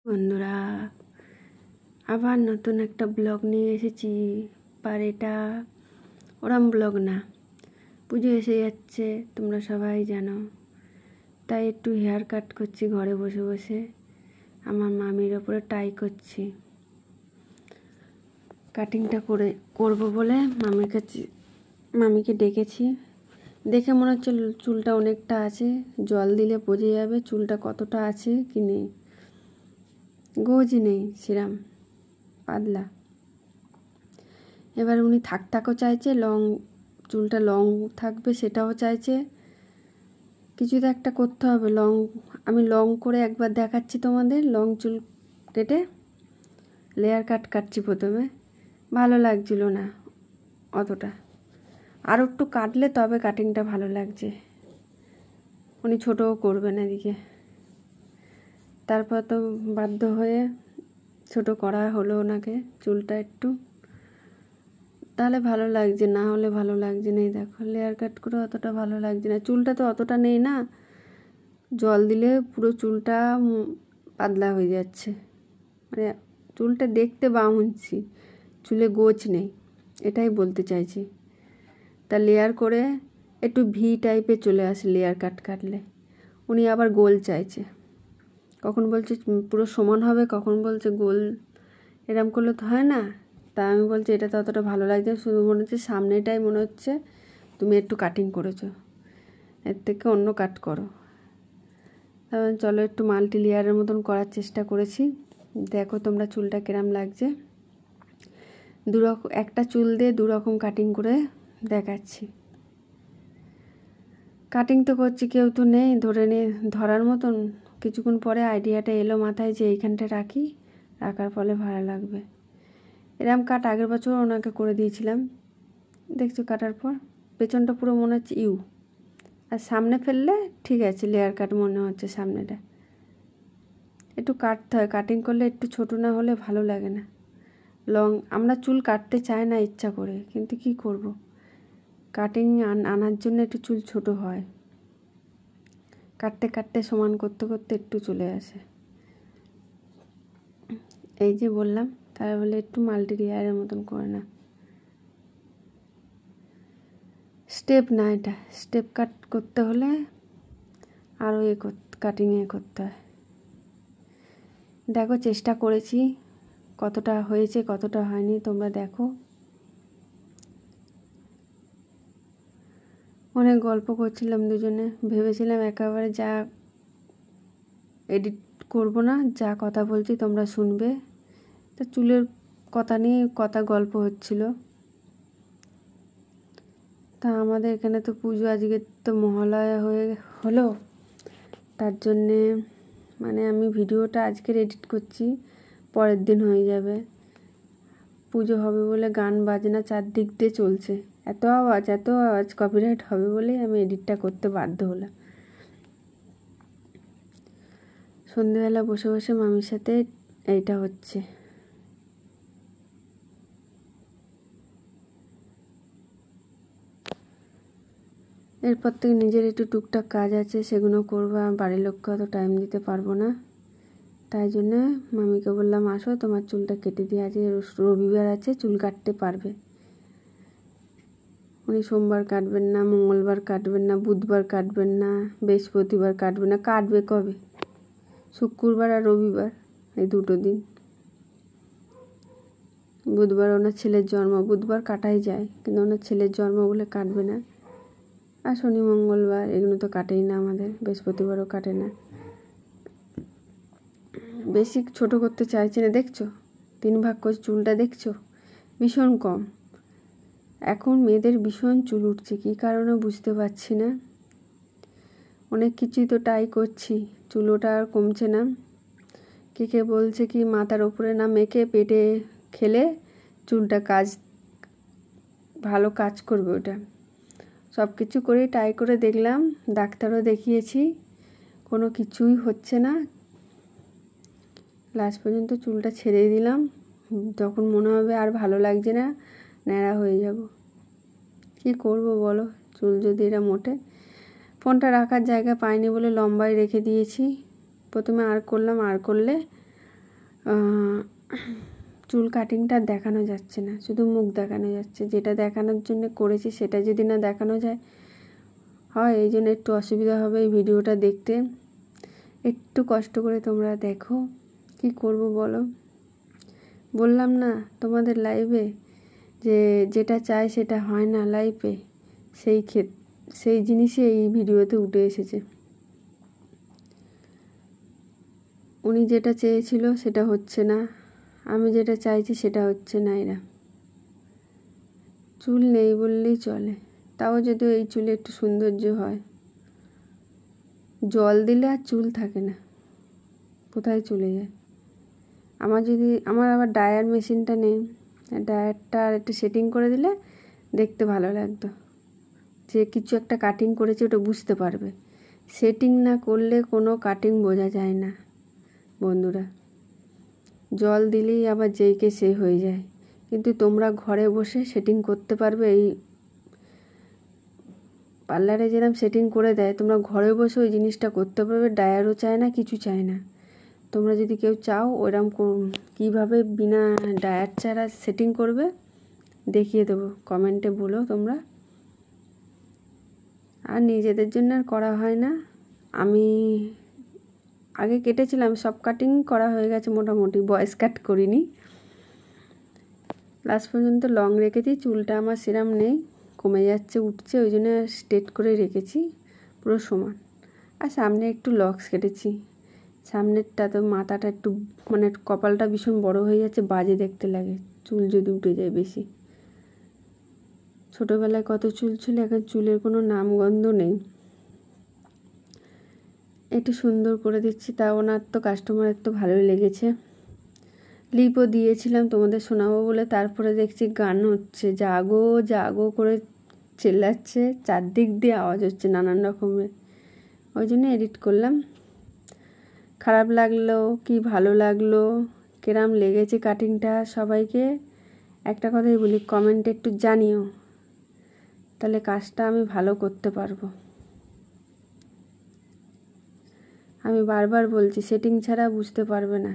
বন্ধুরা, আবার নতুন একটা ব্লগ নিয়ে এসেছি। আর এটা ওরম ব্লগ না, পুজো এসে যাচ্ছে, তোমরা সবাই জানো। তাই একটু হেয়ার কাট করছি ঘরে বসে বসে। আমার মামির ওপরে টাই করছি। কাটিংটা করবো বলে মামিকে ডেকেছি। দেখে মনে হচ্ছে চুলটা অনেকটা আছে, জল দিলে বোঝা যাবে চুলটা কতটা আছে কি নেই। গোজ নেই সেরাম পাতলা। এবার উনি থাকও চাইছে, চুলটা লং থাকবে সেটাও চাইছে। কিছু তো একটা করতে হবে। আমি লং করে একবার দেখাচ্ছি তোমাদের। লং চুল কেটে লেয়ার কাটছি প্রথমে। ভালো লাগছিল না অতটা, আর একটু কাটলে তবে কাটিংটা ভালো লাগছে। উনি ছোটও করবে না এদিকে। তারপর তো বাধ্য হয়ে ছোট করা হলো ওনাকে চুলটা একটু। তাহলে ভালো লাগছে, না হলে ভালো লাগছে না। দেখো লেয়ার কাট করে অতটা ভালো লাগছে না। চুলটা তো অতটা নেই না, জল দিলে পুরো চুলটা পাতলা হয়ে যাচ্ছে। মানে চুলটা দেখতে বামুনছি, চুলে গোছ নেই, এটাই বলতে চাইছি। তা লেয়ার করে একটু ভি টাইপে চলে আসে লেয়ার কাটলে। উনি আবার গোল চাইছে, কখন বলছে পুরো সমান হবে, কখন বলছে গোল। এরম করলে তো হয় না। তা আমি বলছি এটা তো অতটা ভালো লাগছে, শুধু মনে হচ্ছে সামনেটাই মনে হচ্ছে তুমি একটু কাটিং করেছো, এর থেকে অন্য কাট করো। চলো একটু মাল্টি লেয়ারের মতন করার চেষ্টা করেছি। দেখো তোমরা চুলটা কিরম লাগছে। একটা চুল দিয়ে দুরকম কাটিং করে দেখাচ্ছি। কাটিং তো করছি, কেউ তো নেই ধরার মতন। কিছুক্ষণ পরে আইডিয়াটা এলো মাথায় যে এইখানটা রাখার ফলে ভালো লাগবে। এরম কাট আগের বছর ওনাকে করে দিয়েছিলাম। দেখছো কাটার পর পেছনটা পুরো মনে হচ্ছে ইউ, আর সামনে ফেললে ঠিক আছে লেয়ার কাট মনে হচ্ছে। সামনেটা একটু কাটতে হয়, কাটিং করলে একটু ছোটো না হলে ভালো লাগে না। আমরা চুল কাটতে চাই না ইচ্ছা করে, কিন্তু কি করব, কাটিং আনার জন্য একটু চুল ছোট হয়। কাটতে সমান করতে একটু চলে আসে। এই যে বললাম, তাই বলে একটু মাল্টি লেয়ারের মতন করে না। স্টেপ না, এটা স্টেপ কাট করতে হলে আরও কাটিংয়ে করতে হয়। দেখো চেষ্টা করেছি, কতটা হয়েছে কতটা হয়নি তোমরা দেখো। অনেক গল্প করছিলাম দুজনে, ভেবেছিলাম একেবারে যা এডিট করব না, যা কথা বলছি তোমরা শুনবে। তা চুলের কথা নিয়ে গল্প হচ্ছিল। তা আমাদের এখানে তো পুজো, আজকে তো মহালয়া হলো, তার জন্যে মানে আমি ভিডিওটা আজকের এডিট করছি, পরের দিন হয়ে যাবে। পুজো হবে বলে গান বাজনা চারদিক দিয়ে চলছে, এত আওয়াজ কপিরাইট হবে বলেই আমি এডিটটা করতে বাধ্য হলাম। সন্ধ্যেবেলা বসে বসে মামির সাথে এইটা হচ্ছে। এরপর থেকে নিজের একটু টুকটাক কাজ আছে, সেগুলো করবো। আর বাড়ির লোককে অত টাইম দিতে পারবো না। তাই জন্য মামিকে বললাম আসো তোমার চুলটা কেটে দিয়ে, আজ রবিবার আছে, চুল কাটতে পারবে। উনি সোমবার কাটবেন না, মঙ্গলবার কাটবেন না, বুধবার কাটবেন না, বৃহস্পতিবার কাটবেন না। কাটবে কবে? শুক্রবার আর রবিবার, এই দুটো দিন। বুধবার ওনার ছেলের জন্ম, বুধবার কাটাই যায়, কিন্তু ওনার ছেলের জন্ম বলে কাটবে না। আর শনি মঙ্গলবার এগুলো তো কাটেই না আমাদের, বৃহস্পতিবারও কাটে না। বেশি ছোট করতে চাইছি না, দেখছো 3 ভাগ করে চুলটা, দেখছো ভীষণ কম। এখন মেয়েদের ভীষণ চুল উঠছে, কী কারণে বুঝতে পারছি না। অনেক কিছুই তো ট্রাই করছি, চুল ওটা আর কমছে না। কে বলছে কি মাথার ওপরে না মেখে পেটে খেলে চুলটা ভালো কাজ করবে। ওটা সব কিছু করে ট্রাই করে দেখলাম, ডাক্তারও দেখিয়েছি, কোনো কিছুই হচ্ছে না। লাস্ট পর্যন্ত চুলটা ছেড়ে দিলাম। যখন মনে হবে আর ভালো লাগছে না, ন্যাড়া হয়ে যাব। কি করব বলো, চুল যদি এরা মোটে। ফোনটা রাখার জায়গা পাইনি বলে লম্বায় রেখে দিয়েছি। প্রথমে আর করলে চুল কাটিংটা দেখানো যাচ্ছে না, শুধু মুখ দেখানো যাচ্ছে। যেটা দেখানোর জন্য করেছি সেটা যদি না দেখানো যায় হয়, এই জন্য একটু অসুবিধা হবে এই ভিডিওটা দেখতে। একটু কষ্ট করে তোমরা দেখো, কি করব বলো। বললাম না তোমাদের লাইভে যে যেটা চাই সেটা হয় না লাইফে, সেই জিনিসই এই ভিডিওতে উঠে এসেছে। উনি যেটা চেয়েছিল সেটা হচ্ছে না, আমি যেটা চাইছি সেটা হচ্ছে না। এরা চুল নেই বললেই চলে, তাও যদি এই চুলে একটু সৌন্দর্য হয়। জল দিলে আর চুল থাকে না, কোথায় চলে যায়। আমার আবার ডায়ার মেশিনটা নেই, ডায়ারটা একটু সেটিং করে দিলে দেখতে ভালো লাগতো। যে কিছু একটা কাটিং করেছে ওটা বুঝতে পারবে। সেটিং না করলে কোনো কাটিং বোঝা যায় না বন্ধুরা। জল দিলেই আবার যেইকে সেই হয়ে যায়। কিন্তু তোমরা ঘরে বসে সেটিং করতে পারবে। এই পার্লারে যেরকম সেটিং করে দেয়, তোমরা ঘরে বসে ওই জিনিসটা করতে পারবে। ডায়ারও চায় না, কিছু চায় না। তোমরা যদি কেউ চাও ওইরকম কীভাবে বিনা ডায়ার ছাড়া সেটিং করবে দেখিয়ে দেবো, কমেন্টে বলো তোমরা। আর নিজেদের জন্য আর করা হয় না। আমি আগে কেটেছিলাম, সব কাটিং করা হয়ে গেছে মোটামুটি, বয়েস কাট করিনি। লাস্ট পর্যন্ত লং রেখেছি। চুলটা আমার সেরম নেই, কমে যাচ্ছে উঠছে, ওই জন্য স্ট্রেট করে রেখেছি পুরো সমান। আর সামনে একটু লক্স কেটেছি। সামনেরটা তো মাথাটা একটু মানে কপালটা ভীষণ বড় হয়ে যাচ্ছে, বাজে দেখতে লাগে চুল যদি উঠে যায় বেশি। ছোটোবেলায় কত চুল ছিল, এখন চুলের কোনো নামগন্ধ নেই। একটু সুন্দর করে দিচ্ছি, তা ওনার তো কাস্টমারের তো ভালোই লেগেছে। লিপও দিয়েছিলাম তোমাদের শোনাবো বলে, তারপরে দেখছি গান হচ্ছে, জাগো জাগো করে চেল্লাচ্ছে, চারদিক দিয়ে আওয়াজ হচ্ছে নানান রকমের, ওই জন্য এডিট করলাম। খারাপ লাগলো কি ভালো লাগলো, কিরম লেগেছে কাটিংটা, সবাইকে একটা কথাই বলি, কমেন্টে একটু জানিও, তাহলে কাজটা আমি ভালো করতে পারবো। আমি বারবার বলছি, সেটিং ছাড়া বুঝতে পারবে না।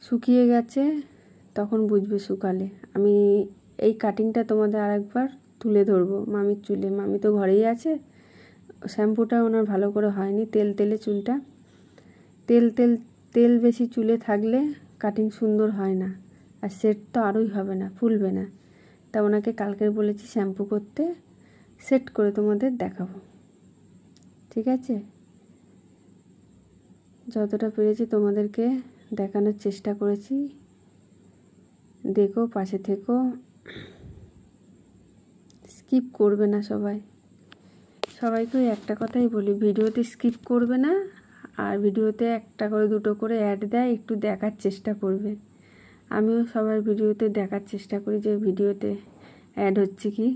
শুকিয়ে গেছে তখন বুঝবে শুকালে। আমি এই কাটিংটা তোমাদের আরেকবার তুলে ধরবো মামির চুলে। মামি তো ঘরেই আছে, শ্যাম্পুটা ওনার ভালো করে হয়নি, তেলে চুলটা। তেল বেশি চুলে থাকলে কাটিং সুন্দর হয় না, আর সেট তো আরোই হবে না, ফুলবে না। তা ওনাকে কালকে বলেছি শ্যাম্পু করতে, সেট করে তোমাদের দেখাবো, ঠিক আছে? যতটা পেরেছি তোমাদেরকে দেখানোর চেষ্টা করেছি। দেখো, পাশে থেকো, স্কিপ করবে না সবাইকে একটা কথাই বলি, ভিডিওতে স্কিপ করবে না। আর ভিডিওতে একটা করে দুটো করে অ্যাড দেয়, একটু দেখার চেষ্টা করবে। আমিও সবার ভিডিওতে দেখার চেষ্টা করি যে ভিডিওতে অ্যাড হচ্ছে কি।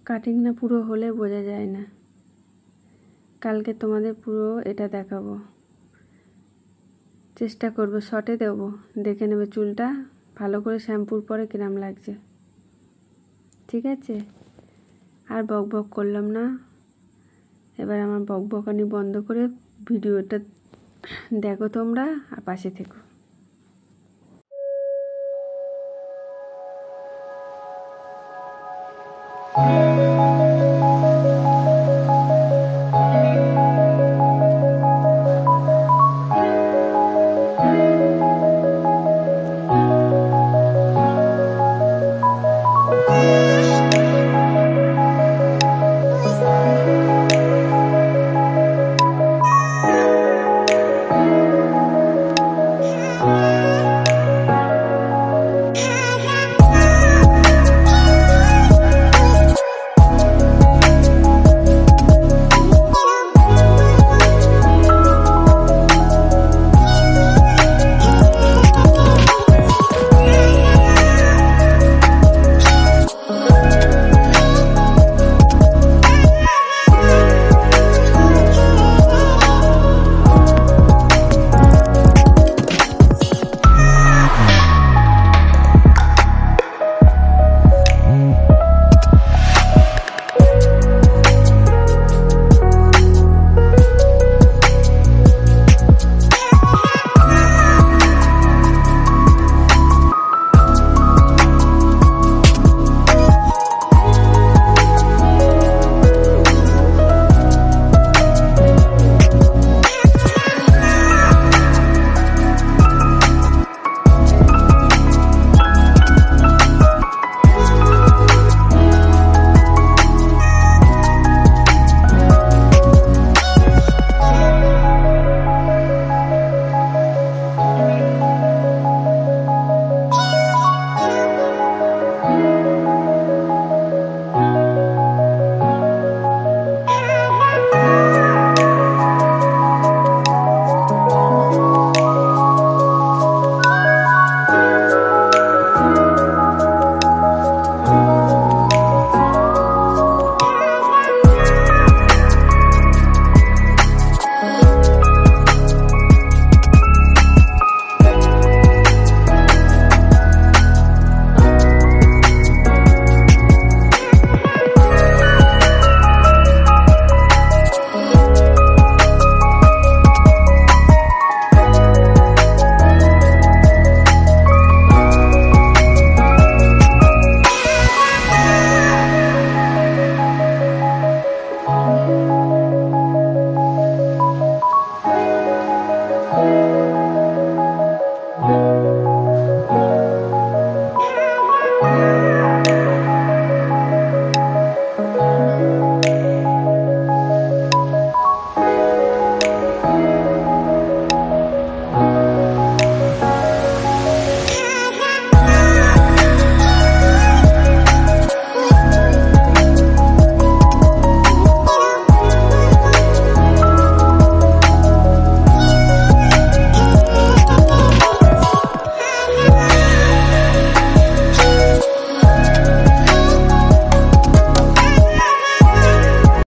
কাটিং না পুরো হলে বোঝা যায় না। কালকে তোমাদের পুরো এটা দেখাবো, চেষ্টা করবো, শর্টে দেবো, দেখে নেবে চুলটা ভালো করে শ্যাম্পুর পরে কিরম লাগছে, ঠিক আছে? আর বক করলাম না, এবার আমার বকবকানি বন্ধ করে ভিডিওটা দেখো তোমরা, আর পাশে থেকো।